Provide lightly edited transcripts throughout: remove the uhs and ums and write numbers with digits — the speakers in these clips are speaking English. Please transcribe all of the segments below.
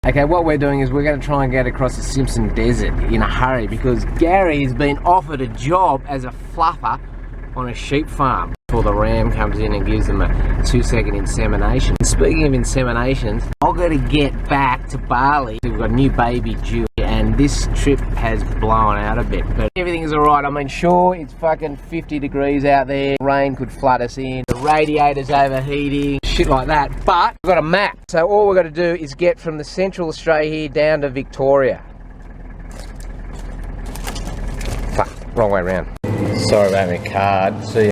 Okay, what we're doing is we're going to try and get across the Simpson Desert in a hurry because Gary has been offered a job as a fluffer on a sheep farm before the ram comes in and gives them a 2-second insemination. Speaking of inseminations, I've got to get back to Bali. We've got a new baby due and this trip has blown out a bit, but everything is alright. I mean, sure, it's fucking 50 degrees out there, rain could flood us in, the radiator's overheating, shit like that, but we've got a map. So all we've got to do is get from the central Australia here down to Victoria. Fuck, wrong way around. Sorry about my card. See,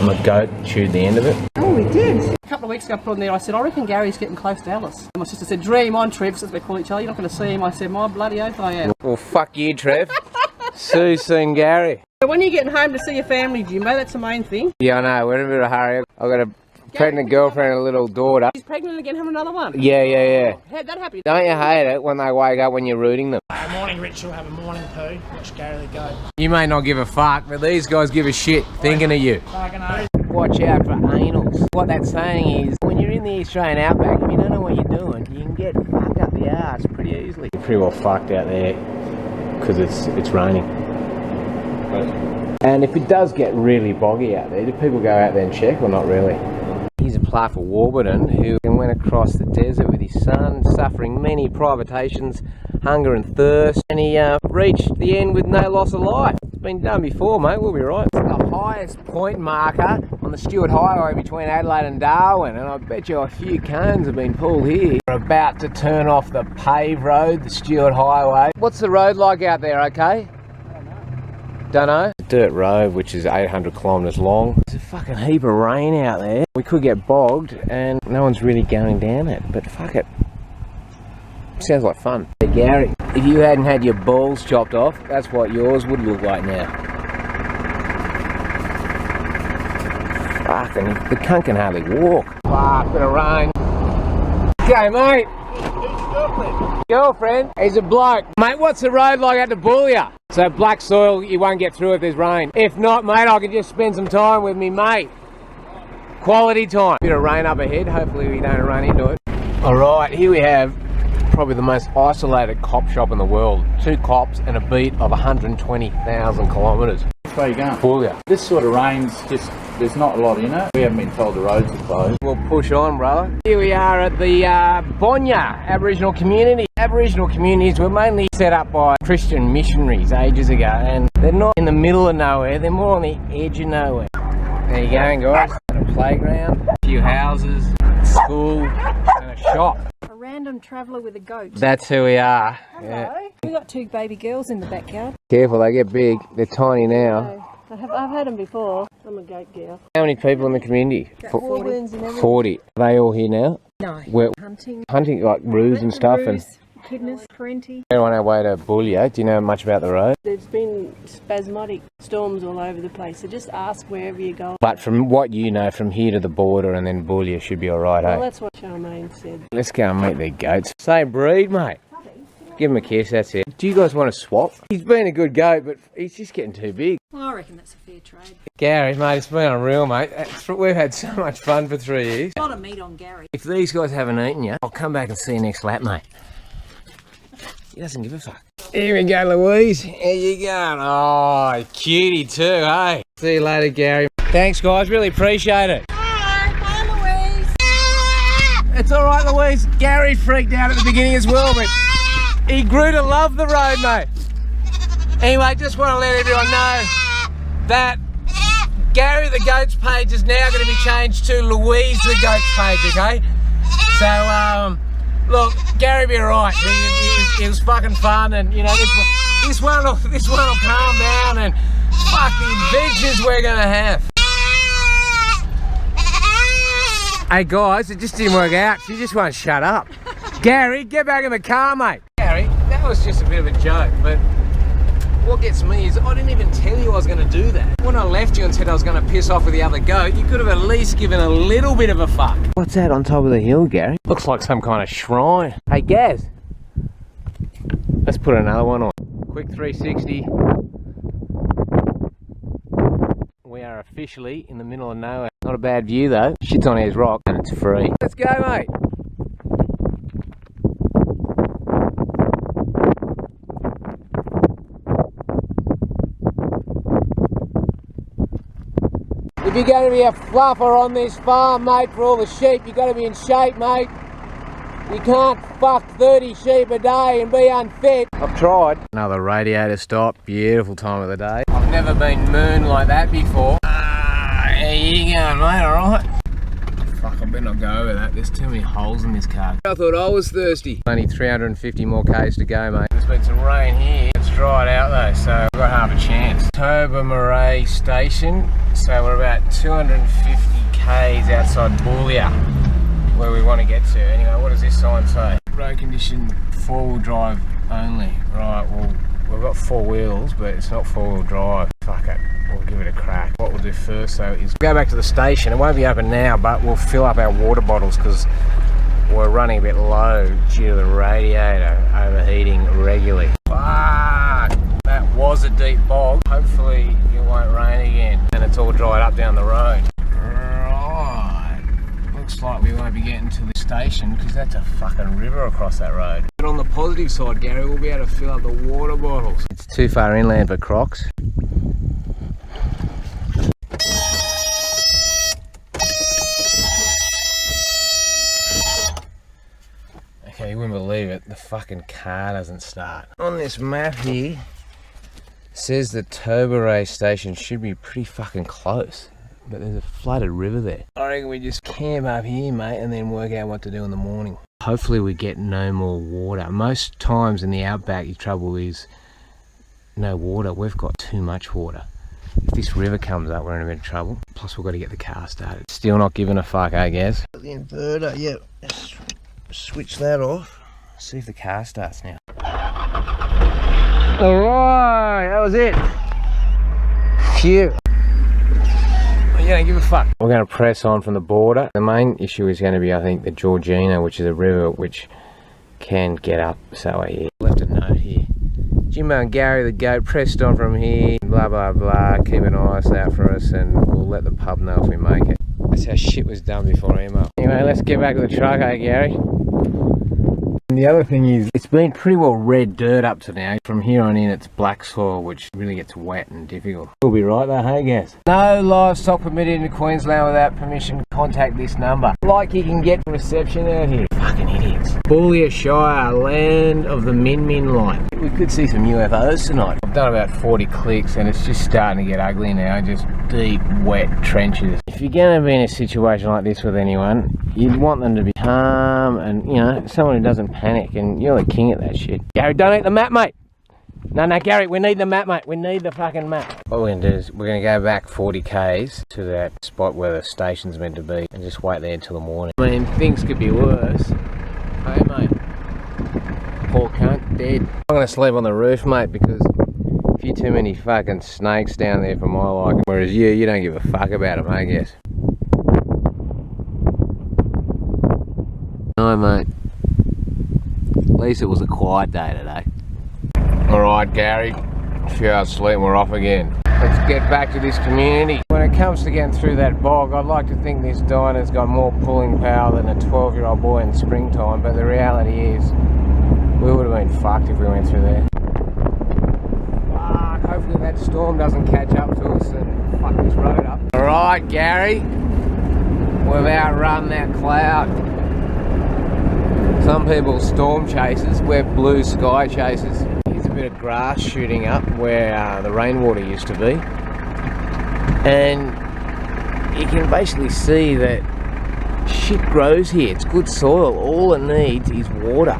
my goat chewed the end of it. Oh, we did. A couple of weeks ago I put on there, I said, I reckon Gary's getting close to Alice. And my sister said, dream on, Trev, as we call each other, you're not going to see him. I said, my bloody oath I am. Well, fuck you, Trev. Sue's seen Gary. So when are you getting home to see your family, Jimbo? That's the main thing. Yeah, I know, we're in a bit of a hurry. I've got a pregnant girlfriend and a little daughter. She's pregnant again, have another one? Yeah. How'd that happen? Don't you hate it when they wake up when you're rooting them? Morning ritual, have a morning poo, watch Gary the goat. You may not give a fuck, but these guys give a shit thinking of you. Watch out for anals. What that's saying is, when you're in the Australian outback, if you don't know what you're doing, you can get fucked up the arse pretty easily. You're pretty well fucked out there because it's raining. And if it does get really boggy out there, do people go out there and check or not really? Here's a plaque for Warburton who went across the desert with his son, suffering many privations, hunger and thirst, and he reached the end with no loss of life. It's been done before, mate, we'll be right. It's the highest point marker on the Stuart Highway between Adelaide and Darwin, and I bet you a few cones have been pulled here. We're about to turn off the paved road, the Stuart Highway. What's the road like out there, okay? Don't know. Dirt road, which is 800 kilometres long. There's a fucking heap of rain out there. We could get bogged and no one's really going down it, but fuck it. Sounds like fun. Hey Gary, if you hadn't had your balls chopped off, that's what yours would look like now. Fucking, the cunt can hardly walk. Fuck, bit of rain. Okay, mate. Girlfriend, he's a bloke. Mate, what's the road like out to Boolia? So black soil, you won't get through if there's rain. If not, mate, I can just spend some time with me mate. Quality time. Bit of rain up ahead, hopefully we don't run into it. Alright, here we have probably the most isolated cop shop in the world. 2 cops and a beat of 120,000 kilometres. Where are you going? Boolia. This sort of rain's just, there's not a lot in it. We haven't been told the roads are closed. We'll push on, brother. Here we are at the Bonya Aboriginal community. Aboriginal communities were mainly set up by Christian missionaries ages ago, and they're not in the middle of nowhere, they're more on the edge of nowhere. There you go, guys. A playground, a few houses, a school, and a shop. A random traveller with a goat. That's who we are. Hello. Yeah. We got 2 baby girls in the backyard. Careful, they get big. They're tiny now. I've had them before. I'm a goat girl. How many people in the community? 40 and everything. 40. Are they all here now? No. We're Hunting. hunting like roos and stuff. And Kidneys, parenti. we're on our way to Boolia. Do you know much about the road? There's been spasmodic storms all over the place, so just ask wherever you go. But from what you know, from here to the border and then Boolia should be alright, Well, eh? that's what Charmaine said. Let's go and meet the goats. Same breed, mate. Give him a kiss, that's it. Do you guys want to swap? He's been a good goat, but he's just getting too big. Well, I reckon that's a fair trade. Gary, mate, it's been unreal, mate. We've had so much fun for 3 years. A lot of meat on Gary. If these guys haven't eaten you, I'll come back and see you next lap, mate. He doesn't give a fuck. Here we go, Louise. Here you go. Oh, cutie too, hey? See you later, Gary. Thanks, guys. Really appreciate it. Bye, Louise. It's all right, Louise. Gary freaked out at the beginning as well, but he grew to love the road, mate. Anyway, just want to let everyone know that Gary the Goat's page is now going to be changed to Louise the Goat's page, okay? So, look, Gary be alright. It was fucking fun, and you know this one will calm down, and fuck the adventures we're gonna have. Hey guys, it just didn't work out. She just won't shut up. Gary, get back in the car, mate. Gary, that was just a bit of a joke, but what gets me is I didn't even tell you I was going to do that. When I left you and said I was going to piss off with the other goat, you could have at least given a little bit of a fuck. What's that on top of the hill, Gary? Looks like some kind of shrine. Hey, Gaz. Let's put another one on. Quick 360. We are officially in the middle of nowhere. Not a bad view though. Shit's on Ayers Rock and it's free. Let's go, mate. If you're going to be a fluffer on this farm, mate, for all the sheep, you've got to be in shape, mate. You can't fuck 30 sheep a day and be unfit. I've tried. Another radiator stop. Beautiful time of the day. I've never been mooned like that before. How you going, mate? Alright? Fuck, I better not go over that. There's too many holes in this car. I thought I was thirsty. Only 350 more k's to go, mate. There's been some rain here. It's dried out though, so we've got half a chance. Tobermory Station. So we're about 250 k's outside Bali, where we want to get to. Anyway, what does this sign say? Road condition, 4-wheel drive only. Right, well, we've got 4 wheels, but it's not 4-wheel drive. Fuck it, we'll give it a crack. What we'll do first though is go back to the station. It won't be open now, but we'll fill up our water bottles because we're running a bit low due to the radiator overheating regularly. Fuck! That was a deep bog. Hopefully it won't rain again and it's all dried up down the road. Right. Looks like we won't be getting to the station because that's a fucking river across that road. But on the positive side, Gary, we'll be able to fill up the water bottles. It's too far inland for Crocs. Okay, you wouldn't believe it, the fucking car doesn't start. On this map here, says the Tobermory station should be pretty fucking close, but there's a flooded river there. I reckon we just camp up here, mate, and then work out what to do in the morning. Hopefully we get no more water. Most times in the outback, your trouble is no water. We've got too much water. If this river comes up, we're in a bit of trouble. Plus we've got to get the car started. Still not giving a fuck, I guess. The inverter, yeah. Switch that off. See if the car starts now. Alright, that was it. Phew. You don't give a fuck. We're going to press on from the border. The main issue is going to be, I think, the Georgina, which is a river which can get up. So I left a note here. Jimbo and Gary the goat pressed on from here. Blah blah blah. Keep an eye out for us, and we'll let the pub know if we make it. That's how shit was done before email. Anyway, let's get back to the truck, eh, Gary? And the other thing is, it's been pretty well red dirt up to now. From here on in, it's black soil, which really gets wet and difficult. We'll be right there, hey, guys? No livestock permitted in Queensland without permission. Contact this number. Like you can get reception out here. Fucking idiots. Bali Shire, land of the Min Min light. We could see some UFOs tonight. I've done about 40 clicks and it's just starting to get ugly now. Just deep, wet trenches. If you're going to be in a situation like this with anyone, you'd want them to be calm and, you know, someone who doesn't panic, and you're the king at that shit. Gary, don't eat the map, mate. No, Gary, we need the map, mate. We need the fucking map. What we're going to do is we're going to go back 40 k's to that spot where the station's meant to be and just wait there until the morning. I mean, things could be worse. Hey, mate. Poor cunt, dead. I'm going to sleep on the roof, mate, because a few too many fucking snakes down there for my liking. Whereas you don't give a fuck about them, I guess. No, mate. At least it was a quiet day today. Alright, Gary, a few hours sleep and we're off again. Let's get back to this community. When it comes to getting through that bog, I'd like to think this diner's got more pulling power than a 12-year-old boy in springtime, but the reality is, we would have been fucked if we went through there. Fuck, hopefully that storm doesn't catch up to us and fuck this road up. Alright, Gary, we've outrun that cloud. Some people storm chasers, we're blue sky chasers. Here's a bit of grass shooting up where the rainwater used to be. And you can basically see that shit grows here. It's good soil. All it needs is water.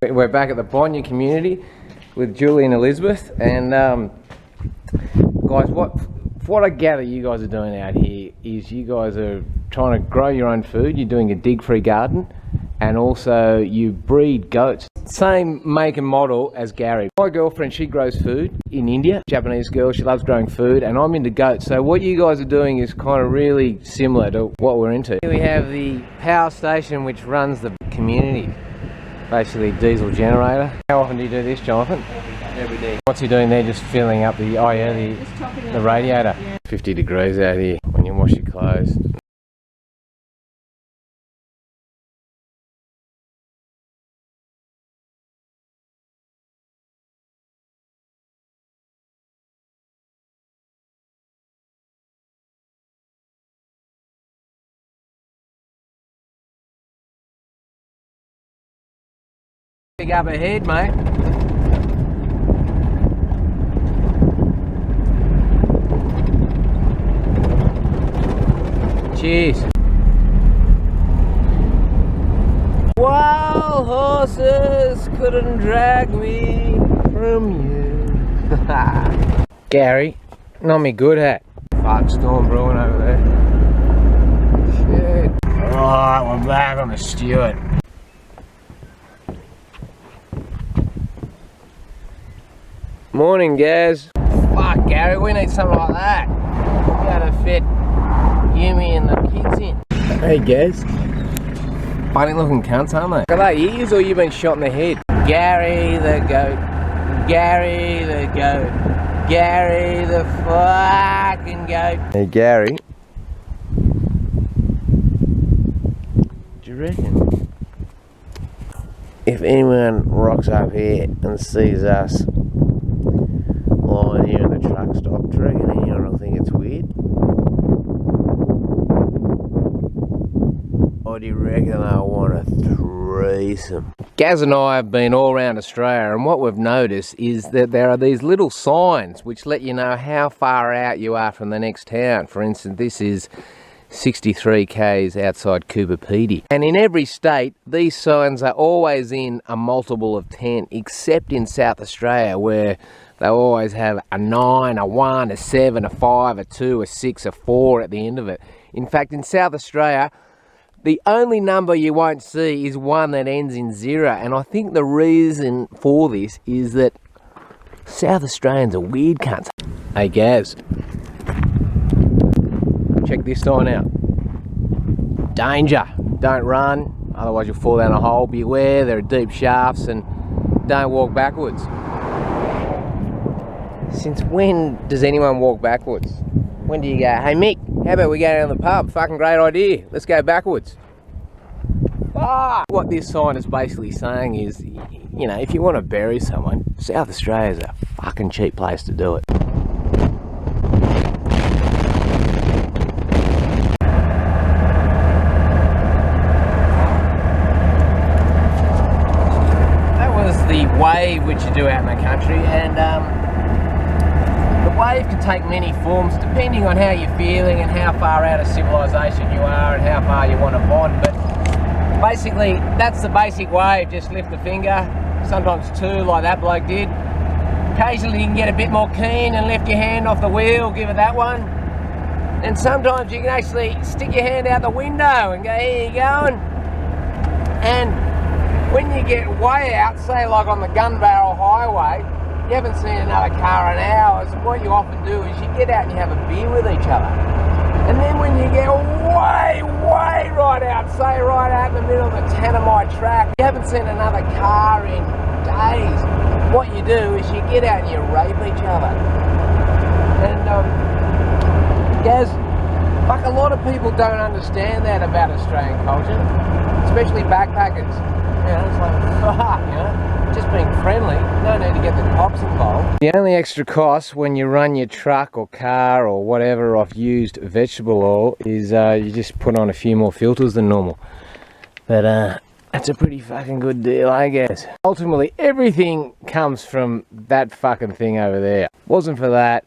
We're back at the Bonya community with Julie and Elizabeth. And guys, what I gather you guys are doing out here is you guys are trying to grow your own food. You're doing a dig-free garden, and also you breed goats. Same make and model as Gary. My girlfriend, she grows food in India. Japanese girl, she loves growing food, and I'm into goats. So what you guys are doing is kind of really similar to what we're into. Here we have the power station which runs the community. Basically diesel generator. How often do you do this, Jonathan? Every day. What's he doing there? Just filling up the radiator. Yeah. 50 degrees out here when you wash your clothes. Big up ahead, mate. Cheers. Wild horses couldn't drag me from you. Gary, not me good hat. Fuck, storm brewing over there. Shit. Alright, we're back on the Stewart. Morning, Gaz. Fuck, Gary, we need something like that. Be able to fit Yumi and the kids in. Hey, Gaz. Funny looking cunts, aren't they? Are they ears or you been shot in the head? Gary the goat. Gary the goat. Gary the fucking goat. Hey, Gary. Do you reckon if anyone rocks up here and sees us lying here in the truck stop, do you reckon anyone will think it's weird? Or do you reckon they'll want a threesome? Gaz and I have been all around Australia, and what we've noticed is that there are these little signs which let you know how far out you are from the next town. For instance, this is 63 k's outside Cooper Pedy. And in every state, these signs are always in a multiple of 10, except in South Australia, where they always have a 9, a 1, a 7, a 5, a 2, a 6, a 4 at the end of it. In fact, in South Australia, the only number you won't see is one that ends in 0. And I think the reason for this is that South Australians are weird cunts. Hey, Gaz. Check this sign out. Danger. Don't run, otherwise you'll fall down a hole. Beware, there are deep shafts, and don't walk backwards. Since when does anyone walk backwards? When do you go, hey Mick, how about we go down to the pub? Fucking great idea. Let's go backwards. Ah! What this sign is basically saying is, you know, if you want to bury someone, South Australia is a fucking cheap place to do it. That was the wave which you do out in the country, and the wave can take many forms depending on how you're feeling and how far out of civilization you are and how far you want to bond. But basically, that's the basic wave. Just lift the finger, sometimes 2 like that bloke did. Occasionally you can get a bit more keen and lift your hand off the wheel, give it that one. And sometimes you can actually stick your hand out the window and go, here you going. And when you get way out, say like on the Gun Barrel Highway, you haven't seen another car in hours, what you often do is you get out and you have a beer with each other. And then when you get way right out, say right out in the middle of the Tanami track, you haven't seen another car in days, what you do is you get out and you rape each other. And Gaz, fuck, a lot of people don't understand that about Australian culture, especially backpackers. You know, it's like, fuck, you know, just being friendly, no need to get the cops involved. The only extra cost when you run your truck or car or whatever off used vegetable oil is you just put on a few more filters than normal. But that's a pretty fucking good deal, I guess. Ultimately, everything comes from that fucking thing over there. Wasn't for that,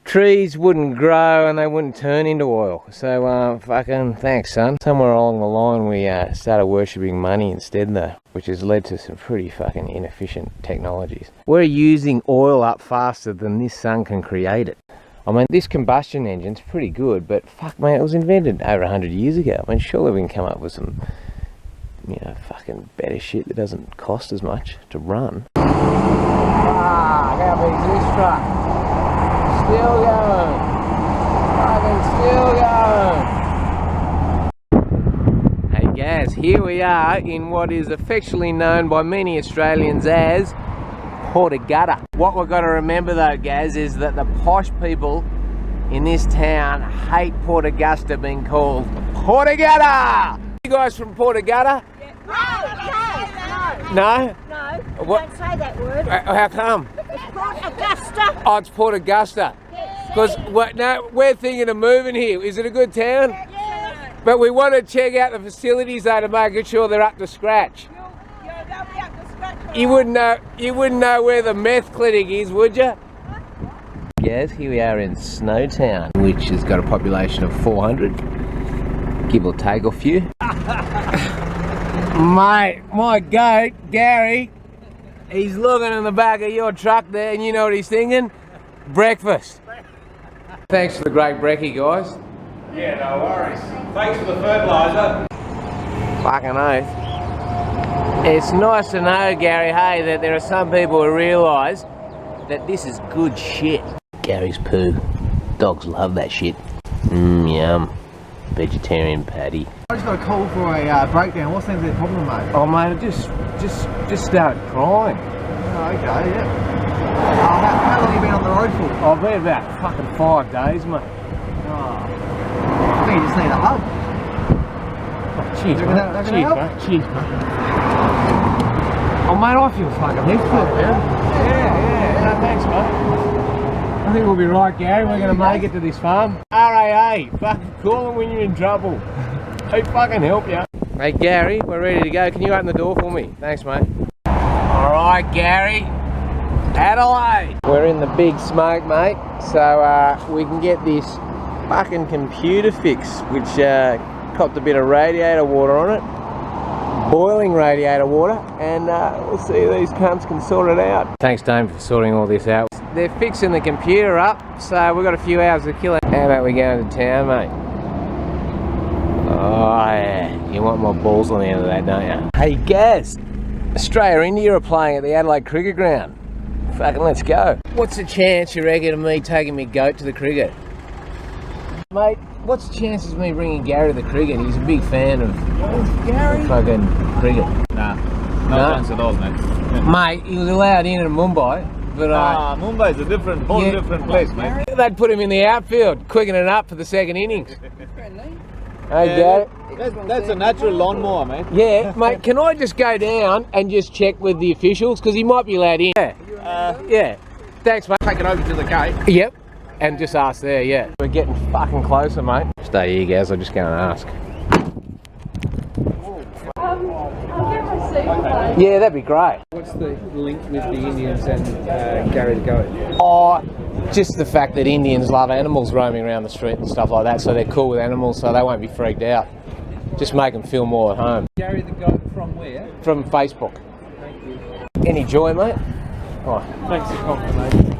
trees wouldn't grow and they wouldn't turn into oil. So fucking thanks, son. Somewhere along the line we started worshipping money instead though, which has led to some pretty fucking inefficient technologies. We're using oil up faster than this sun can create it. I mean, this combustion engine's pretty good, but fuck man, it was invented over 100 years ago. I mean, surely we can come up with some, you know, fucking better shit that doesn't cost as much to run. Ah, how big is this truck? Still going. Fucking still going. Hey Gaz, here we are in what is affectionately known by many Australians as Portugutta. What we've got to remember though, Gaz, is that the posh people in this town hate Port Augusta being called Portugutta. You guys from Portugutta? No? No, What? don't say that word. How come? It's Port Augusta. Oh, it's Port Augusta. Because no, we're thinking of moving here. Is it a good town? Yes. But we want to check out the facilities though to make sure they're up to scratch. They'll be up to scratch. You wouldn't know where the meth clinic is, would you? Yes, here we are in Snowtown, which has got a population of 400, give or take a few. Mate, my goat, Gary, he's looking in the back of your truck there, and you know what he's thinking? Breakfast. Thanks for the great brekkie, guys. Yeah, no worries. Thanks for the fertiliser. Fucking oath. It's nice to know, Gary, hey, that there are some people who realise that this is good shit. Gary's poo. Dogs love that shit. Yum. Vegetarian patty. I just got a call for a breakdown. What seems to be the problem, mate? Oh, mate, I just started crying. Oh, okay, yeah. How long have you been on the road for? I've been about fucking 5 days, mate. Oh. I think you just need a hug. Oh, cheers, mate. That Cheers, help? mate. Cheers, mate. Oh, mate, I feel fucking excellent, man. Yeah. No, thanks, mate. I think we'll be right, Gary. We're going to make it to this farm. RAA, fucking call them when you're in trouble. They fucking help you. Hey, Gary, we're ready to go. Can you open the door for me? Thanks, mate. All right, Gary. Adelaide. We're in the big smoke, mate. So we can get this fucking computer fix, which copped a bit of radiator water on it. Boiling radiator water, and we'll see if these cunts can sort it out. Thanks, Dame, for sorting all this out. They're fixing the computer up, so we've got a few hours to kill it. How about we go into town, mate? Oh, yeah. You want my balls on the end of that, don't you? Hey, Gaz. Australia and India are playing at the Adelaide Cricket Ground. Fucking let's go. What's the chance, you reckon, of me taking me goat to the cricket? Mate, what's the chances of me bringing Gary to the cricket? He's a big fan of fucking cricket. Nah, no chance at all, mate. Mate, he was allowed in Mumbai, but Mumbai's a different, whole different place, mate. they'd put him in the outfield, quickening it up for the second innings. Hey, Gary. That's a natural lawnmower, mate. Yeah, mate, can I just go down and just check with the officials? Because he might be allowed in. Yeah. Thanks, mate. Take it over to the gate. Yep. And just ask there, yeah. We're getting fucking closer, mate. Stay here, Gaz. I'll just go and ask. Yeah, that'd be great. What's the link with the Indians and Gary the Goat? Oh, just the fact that Indians love animals roaming around the street and stuff like that, so they're cool with animals, so they won't be freaked out. Just make them feel more at home. Gary the Goat from where? From Facebook. Thank you. Any joy, mate? Oh, Thanks for confirmation.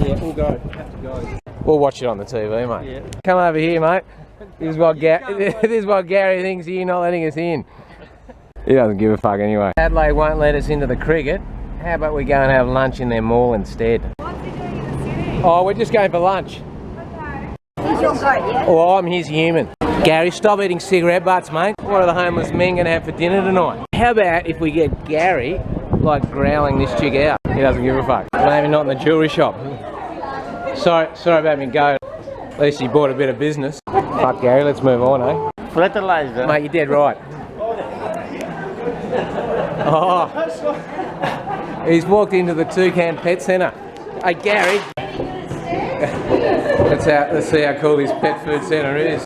Yeah, we'll go. Have to go. we'll watch it on the TV, mate. Yeah. Come over here, mate. This is what Gary thinks of you not letting us in. He doesn't give a fuck anyway. Adelaide won't let us into the cricket. How about we go and have lunch in their mall instead? What's he doing in the city? Oh, we're just going for lunch. Okay. He's your goat, yeah? Oh, I'm his human. Gary, stop eating cigarette butts, mate. What are the homeless men going to have for dinner tonight? How about if we get Gary, like, growling this chick out? He doesn't give a fuck. Maybe not in the jewellery shop. Sorry about me goat. At least he bought a bit of business. Fuck Gary, let's move on, eh? Fertilizer. Mate, you're dead right. Oh, he's walked into the Toucan Pet Centre. Hey, Gary. Let's see how cool this pet food centre is.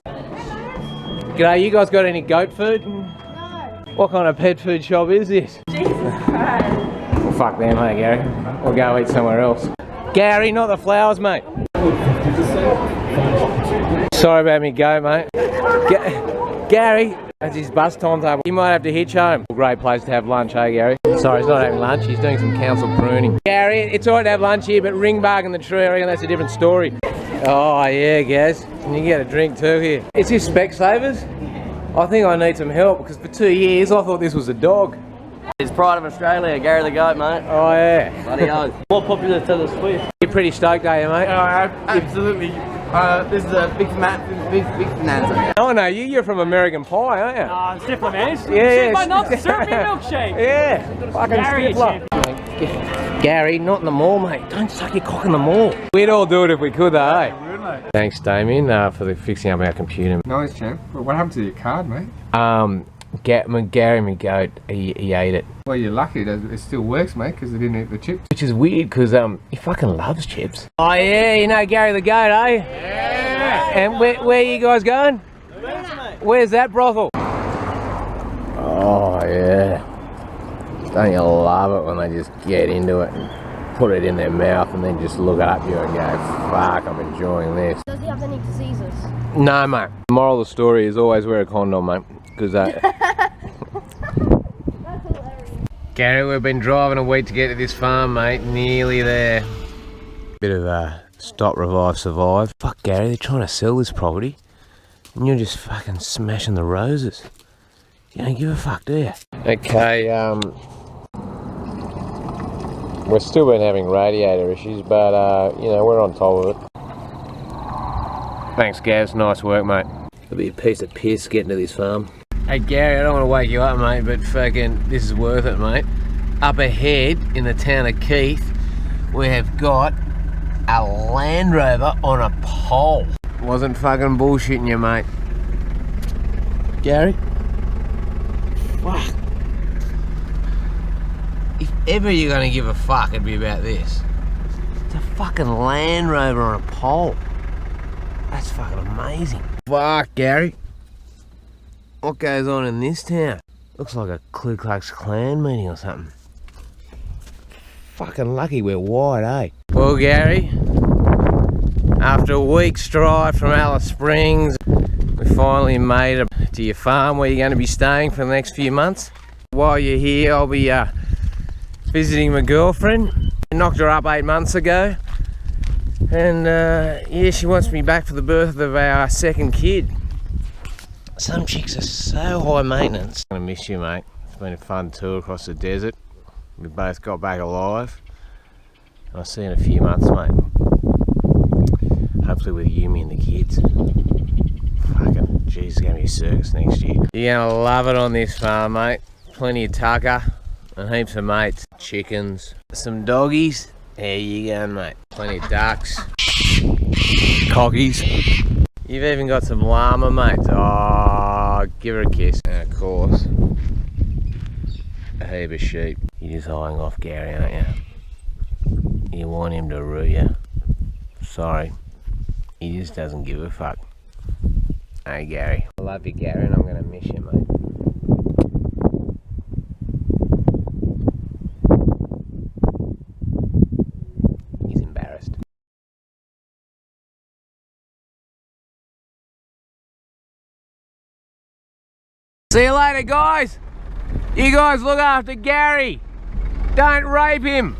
G'day, you guys got any goat food? No. What kind of pet food shop is this? Jesus Christ. Well, fuck them, hey, Gary. We'll go eat somewhere else. Gary, not the flowers, mate. Sorry about me goat, mate. Gary. That's his bus timetable. He might have to hitch home. Great place to have lunch, hey Gary? Sorry, he's not having lunch. He's doing some council pruning. Gary, it's alright to have lunch here, but ring barking the tree, I reckon that's a different story. Oh yeah, Gaz. And you get a drink too here. Is this Specsavers? I think I need some help because for 2 years I thought this was a dog. It's pride of Australia, Gary the Goat, mate. Oh yeah. Bloody oath. More popular to the Swift. You're pretty stoked, are you, mate? Absolutely. This is a big bonanza. Oh no, you're from American Pie, aren't you? It's different, man. Yeah, Why not serve me a milkshake? Yeah, fucking Gary, Stifler. Gary, not in the mall, mate. Don't suck your cock in the mall. We'd all do it if we could, though, eh? Thanks, Damien, for fixing up our computer. Nice, champ. What happened to your card, mate? Gary, my goat, he ate it. Well, you're lucky it still works, mate, because they didn't eat the chips. Which is weird, because he fucking loves chips. Oh yeah, you know Gary the Goat, eh? Yeah! And where are you guys going? Where's that brothel? Oh yeah. Don't you love it when they just get into it and put it in their mouth and then just look up at you and go, fuck, I'm enjoying this. Does he have any diseases? No, mate. The moral of the story is always wear a condom, mate. Because That's hilarious. Gary, we've been driving a week to get to this farm, mate. Nearly there. Bit of a stop, revive, survive. Fuck, Gary, they're trying to sell this property. And you're just fucking smashing the roses. You don't give a fuck, do you? Okay, we've still been having radiator issues, but, you know, we're on top of it. Thanks, Gaz. Nice work, mate. It'll be a piece of piss getting to this farm. Hey, Gary, I don't want to wake you up, mate, but fucking, this is worth it, mate. Up ahead in the town of Keith, we have got a Land Rover on a pole. Wasn't fucking bullshitting you, mate. Gary? Fuck. If ever you're gonna give a fuck, it'd be about this. It's a fucking Land Rover on a pole. That's fucking amazing. Fuck, Gary. What goes on in this town? Looks like a Ku Klux Klan meeting or something. Fucking lucky we're wide, eh? Well, Gary, after a week's drive from Alice Springs, we finally made it to your farm where you're going to be staying for the next few months. While you're here, I'll be visiting my girlfriend. I knocked her up 8 months ago. And yeah, she wants me back for the birth of our second kid. Some chicks are so high maintenance. I'm gonna miss you, mate. It's been a fun tour across the desert. We both got back alive. I'll see you in a few months, mate. Hopefully with Yumi and the kids. Fucking, geez, it's gonna be a circus next year. You're gonna love it on this farm, mate. Plenty of tucker and heaps of mates. Chickens, some doggies. There you go, mate. Plenty of ducks. Cockies. You've even got some llama, mate. Oh, give her a kiss. And of course, a heap of sheep. You're just eyeing off Gary, aren't you? You want him to rue you. Sorry. He just doesn't give a fuck. Hey, Gary. I love you, Gary, and I'm going to miss you, mate. He's embarrassed. See you later, guys. You guys look after Gary. Don't rape him.